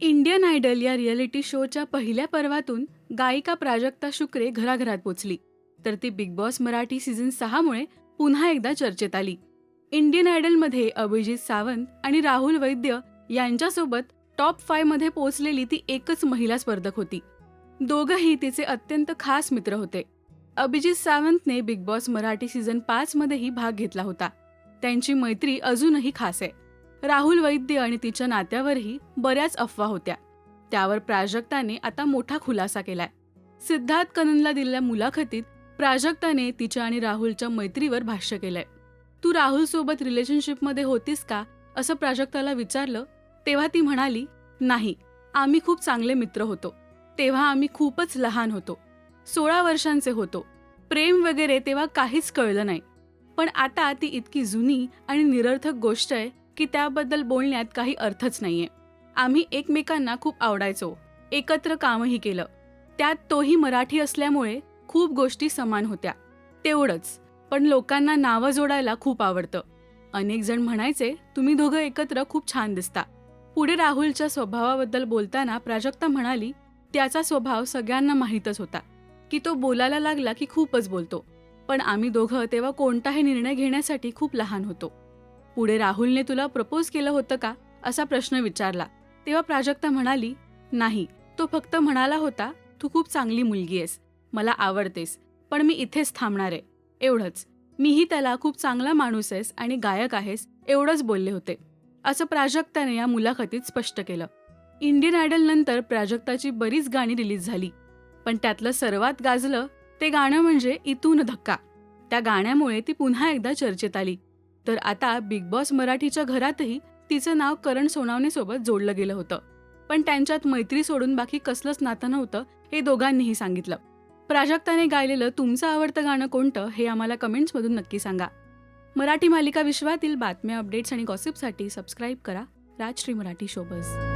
Indian idle या reality शोच्या पहिल्या पर्वातून गायिका प्राजक्ता शुक्रे घराघरात पोचली, तर ती बिग बॉस मराठी सीझन 6 मुळे पुन्हा एकदा चर्चेत आली. इंडियन आयडलमध्ये अभिजित सावंत आणि राहुल वैद्य यांच्यासोबत टॉप 5 मध्ये पोहोचलेली ती एकच महिला स्पर्धक होती. दोघंही तिचे अत्यंत खास मित्र होते. अभिजित सावंतने बिग बॉस मराठी सीझन 5 मध्येही भाग घेतला होता. त्यांची मैत्री अजूनही खास आहे. राहुल वैद्य आणि तिच्या नात्यावरही बऱ्याच अफवा होत्या. त्यावर प्राजक्ताने आता मोठा खुलासा केलाय. सिद्धार्थ कननला दिलेल्या मुलाखतीत प्राजक्ताने तिच्या आणि राहुलच्या मैत्रीवर भाष्य केलंय. तू राहुल सोबत रिलेशनशिपमध्ये होतीस का असं प्राजक्ताला विचारलं तेव्हा ती म्हणाली, नाही, आम्ही खूप चांगले मित्र होतो. तेव्हा आम्ही खूपच लहान होतो, 16 वर्षांचे होतो. प्रेम वगैरे तेव्हा काहीच कळलं नाही. पण आता ती इतकी जुनी आणि निरर्थक गोष्ट आहे की त्याबद्दल बोलण्यात काही अर्थच नाहीये. आम्ही एकमेकांना खूप आवडायचो, एकत्र कामही केलं. त्यात तोही मराठी असल्यामुळे खूप गोष्टी समान होत्या. तेवढंच, पण लोकांना नावं जोडायला खूप आवडतं. अनेक जण म्हणायचे, तुम्ही दोघं एकत्र खूप छान दिसता. पुढे राहुलच्या स्वभावाबद्दल बोलताना प्राजक्ता म्हणाली, त्याचा स्वभाव सगळ्यांना माहीतच होता की तो बोलायला लागला की खूपच बोलतो. पण आम्ही दोघं तेव्हा कोणताही निर्णय घेण्यासाठी खूप लहान होतो. पुढे राहुलने तुला प्रपोज केलं होतं का असा प्रश्न विचारला तेव्हा प्राजक्ता म्हणाली, नाही, तो फक्त म्हणाला होता, तू खूप चांगली मुलगी आहेस, मला आवडतेस, पण मी इथेच थांबणार आहे, एवढंच. मीही त्याला खूप चांगला माणूस आहेस आणि गायक आहेस एवढंच बोलले होते, असं प्राजक्ताने या मुलाखतीत स्पष्ट केलं. इंडियन आयडल नंतर प्राजक्ताची बरीच गाणी रिलीज झाली, पण त्यातलं सर्वात गाजलं ते गाणं म्हणजे इथून धक्का. त्या गाण्यामुळे ती पुन्हा एकदा चर्चेत आली. तर आता बिग बॉस मराठीच्या घरातही तिचं नाव करण सोनावणेसोबत जोडलं गेलं होतं. पण त्यांच्यात मैत्री सोडून बाकी कसलंच नातं नव्हतं हे दोघांनीही सांगितलं. प्राजक्ताने गायलेलं तुमचं आवडतं गाणं कोणतं हे आम्हाला कमेंट्समधून नक्की सांगा. मराठी मालिका विश्वातील बातम्या, अपडेट्स आणि गॉसिपसाठी सबस्क्राईब करा राजश्री मराठी शोबज.